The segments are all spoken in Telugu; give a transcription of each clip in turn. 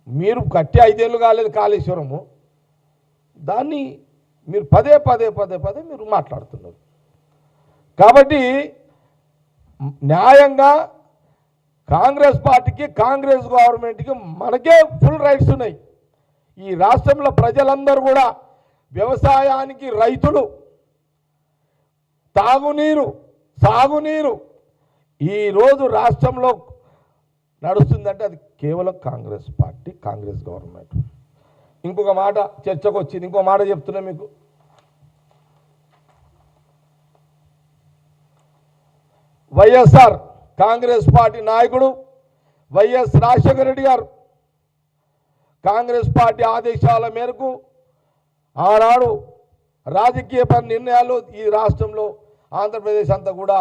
మీరు కట్టి 5 ఏళ్ళు కాలేదు కాళేశ్వరము, దాన్ని మీరు పదే పదే పదే పదే మీరు మాట్లాడుతున్నారు. కాబట్టి న్యాయంగా కాంగ్రెస్ పార్టీకి, కాంగ్రెస్ గవర్నమెంట్కి మనకే ఫుల్ రైట్స్ ఉన్నాయి. ఈ రాష్ట్రంలో ప్రజలందరూ కూడా వ్యవసాయానికి, రైతులు, తాగునీరు, సాగునీరు ఈరోజు రాష్ట్రంలో నడుస్తుందంటే అది కేవలం కాంగ్రెస్ పార్టీ, కాంగ్రెస్ గవర్నమెంట్. ఇంకొక మాట చర్చకు వచ్చింది, ఇంకో మాట చెప్తున్నా మీకు. వైఎస్ఆర్ కాంగ్రెస్ పార్టీ నాయకుడు వైఎస్ రాజశేఖర రెడ్డి గారు కాంగ్రెస్ పార్టీ ఆదేశాల మేరకు ఆనాడు రాజకీయ నిర్ణయాలు ఈ రాష్ట్రంలో ఆంధ్రప్రదేశ్ అంతా కూడా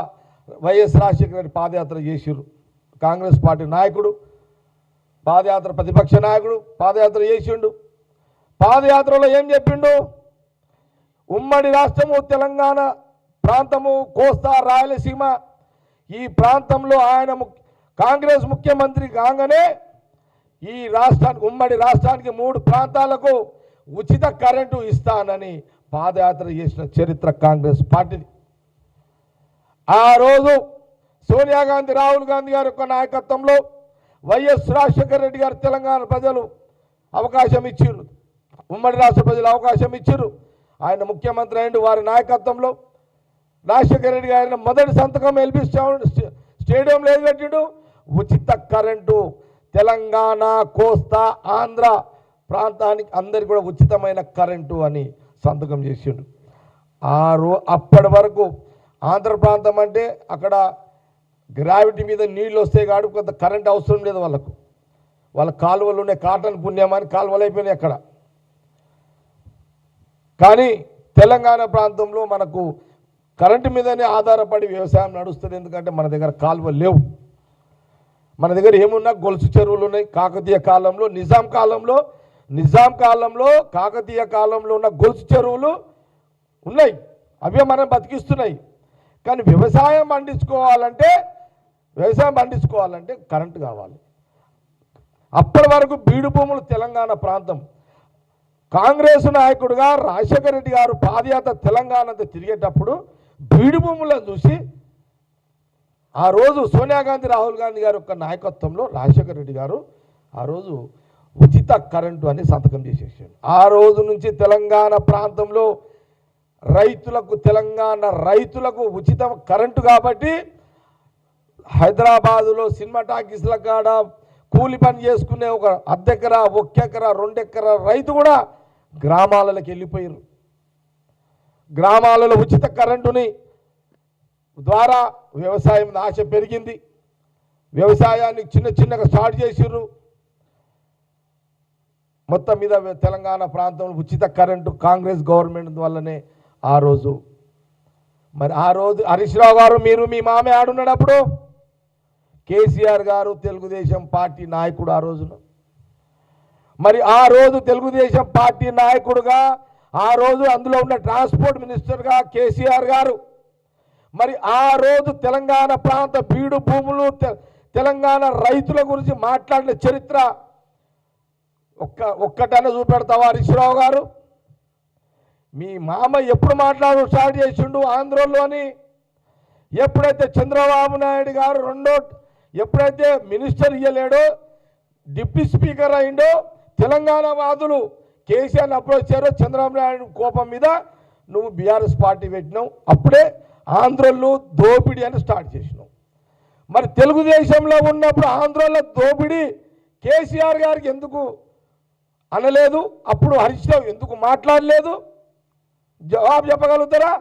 వైఎస్ రాజశేఖర రెడ్డి పాదయాత్ర చేసిర్రు. కాంగ్రెస్ పార్టీ నాయకుడు పాదయాత్ర, ప్రతిపక్ష నాయకుడు పాదయాత్ర చేసిండు. పాదయాత్రలో ఏం చెప్పిండు? ఉమ్మడి రాష్ట్రము తెలంగాణ ప్రాంతము, కోస్తా, రాయలసీమ ఈ ప్రాంతంలో ఆయన కాంగ్రెస్ ముఖ్యమంత్రి కాగానే ఈ రాష్ట్రానికి, ఉమ్మడి రాష్ట్రానికి 3 ప్రాంతాలకు ఉచిత కరెంటు ఇస్తానని పాదయాత్ర చేసిన చరిత్ర కాంగ్రెస్ పార్టీది. ఆ రోజు సోనియా గాంధీ, రాహుల్ గాంధీ గారి యొక్క నాయకత్వంలో వైఎస్ రాజశేఖర రెడ్డి గారు తెలంగాణ ప్రజలు అవకాశం ఇచ్చిర్రు, ఉమ్మడి రాష్ట్ర ప్రజలు అవకాశం ఇచ్చిర్రు. ఆయన ముఖ్యమంత్రి అయిండు. వారి నాయకత్వంలో రాజశేఖర రెడ్డి గారిని మొదటి సంతకం ఎల్బీ స్టేడియంలో ఏది పెట్టిండు? ఉచిత కరెంటు తెలంగాణ, కోస్తా, ఆంధ్ర ప్రాంతానికి అందరికి కూడా ఉచితమైన కరెంటు అని సంతకం చేసిండు. అప్పటి వరకు ఆంధ్ర ప్రాంతం అంటే అక్కడ గ్రావిటీ మీద నీళ్ళు వస్తాయి కాబట్టి కొంత కరెంట్ అవసరం లేదు వాళ్ళకు. వాళ్ళ కాలువలు ఉన్నాయి, కాటన్ పుణ్యమని కాలువలు అయిపోయినాయి అక్కడ. కానీ తెలంగాణ ప్రాంతంలో మనకు కరెంటు మీదనే ఆధారపడి వ్యవసాయం నడుస్తుంది. ఎందుకంటే మన దగ్గర కాలువలు లేవు. మన దగ్గర ఏమున్నా గొలుసు చెరువులు ఉన్నాయి. కాకతీయ కాలంలో, నిజాం కాలంలో కాకతీయ కాలంలో ఉన్న గొలుసు చెరువులు ఉన్నాయి, అవే మనం బతికిస్తున్నాయి. కానీ వ్యవసాయం పండించుకోవాలంటే కరెంటు కావాలి. అప్పటి వరకు బీడు భూములు తెలంగాణ ప్రాంతం. కాంగ్రెస్ నాయకుడుగా రాజశేఖర రెడ్డి గారు పాదయాత్ర తెలంగాణ అంతా తిరిగేటప్పుడు బీడు భూములను చూసి ఆ రోజు సోనియా గాంధీ, రాహుల్ గాంధీ గారి యొక్క నాయకత్వంలో రాజశేఖర రెడ్డి గారు ఆ రోజు ఉచిత కరెంటు అని సంతకం చేసేసాడు. ఆ రోజు నుంచి తెలంగాణ ప్రాంతంలో తెలంగాణ రైతులకు ఉచిత కరెంటు కాబట్టి హైదరాబాదులో సినిమా టాకీస్ల కాడ కూలి పని చేసుకునే ఒక అర్ధెకరా, 1 ఎకరా, 2 ఎకరా రైతు కూడా గ్రామాలలోకి వెళ్ళిపోయారు. గ్రామాలలో ఉచిత కరెంటుని ద్వారా వ్యవసాయం ఆశ పెరిగింది. వ్యవసాయాన్ని చిన్నగా స్టార్ట్ చేసిర్రు. మొత్తం మీద తెలంగాణ ప్రాంతంలో ఉచిత కరెంటు కాంగ్రెస్ గవర్నమెంట్ వల్లనే ఆ రోజు. మరి ఆ రోజు హరీష్ రావు గారు, మీరు మీ మామే ఆడున్నాడు అప్పుడు. కేసీఆర్ గారు తెలుగుదేశం పార్టీ నాయకుడు ఆ రోజున. మరి ఆ రోజు తెలుగుదేశం పార్టీ నాయకుడుగా, ఆ రోజు అందులో ఉన్న ట్రాన్స్పోర్ట్ మినిస్టర్గా కేసీఆర్ గారు, మరి ఆ రోజు తెలంగాణ ప్రాంత బీడు భూములు, తెలంగాణ రైతుల గురించి మాట్లాడిన చరిత్ర ఒక్కటనే చూపెడతావా హరీష్ రావు గారు? మీ మామ ఎప్పుడు మాట్లాడడం స్టార్ట్ చేసిండు ఆంధ్రలోని? ఎప్పుడైతే చంద్రబాబు నాయుడు గారు ఎప్పుడైతే మినిస్టర్ ఇయ్యలేడో, డిప్యూటీ స్పీకర్ అయిండో, తెలంగాణ వాదులు కేసీఆర్ని అప్రోచ్ చేశారో, చంద్రబాబు నాయుడు కోపం మీద నువ్వు బీఆర్ఎస్ పార్టీ పెట్టినావు. అప్పుడే ఆంధ్రలో దోపిడీ అని స్టార్ట్ చేసినావు. మరి తెలుగుదేశంలో ఉన్నప్పుడు ఆంధ్రలో దోపిడీ కేసీఆర్ గారికి ఎందుకు అనలేదు? అప్పుడు హరీష్ రావు ఎందుకు మాట్లాడలేదు? జవాబు చెప్పగలుగుతారా?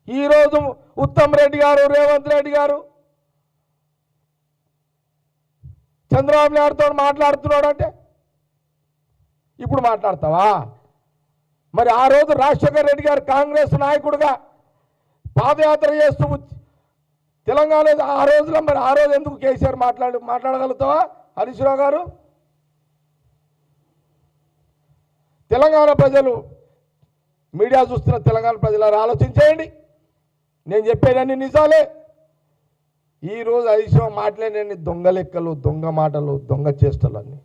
ఈరోజు ఉత్తమ్ రెడ్డి గారు, రేవంత్ రెడ్డి గారు చంద్రబాబు నాయుడుతో మాట్లాడుతున్నాడు అంటే ఇప్పుడు మాట్లాడతావా? మరి ఆ రోజు రాజశేఖర రెడ్డి గారు కాంగ్రెస్ నాయకుడుగా పాదయాత్ర చేస్తూ తెలంగాణ ఆ రోజులో, మరి ఆ రోజు ఎందుకు కేసీఆర్ మాట్లాడగలుగుతావా హరీష్ రావు గారు? తెలంగాణ ప్రజలు, మీడియా చూస్తున్న తెలంగాణ ప్రజలు ఆలోచించేయండి. నేను చెప్పేదన్నీ నిజాలే. ఈరోజు ఐశ్వ మాట్లాడేని దొంగ లెక్కలు, దొంగ మాటలు, దొంగ చేష్టలన్నీ.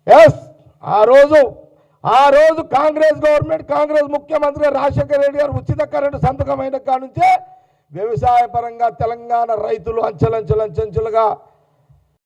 ఎస్, ఆ రోజు కాంగ్రెస్ గవర్నమెంట్, కాంగ్రెస్ ముఖ్యమంత్రి రాజశేఖర రెడ్డి గారు ఉచిత కరెంటు సంతకమైన కాడ నుంచే వ్యవసాయ పరంగా తెలంగాణ రైతులు అంచెలంచెలుగా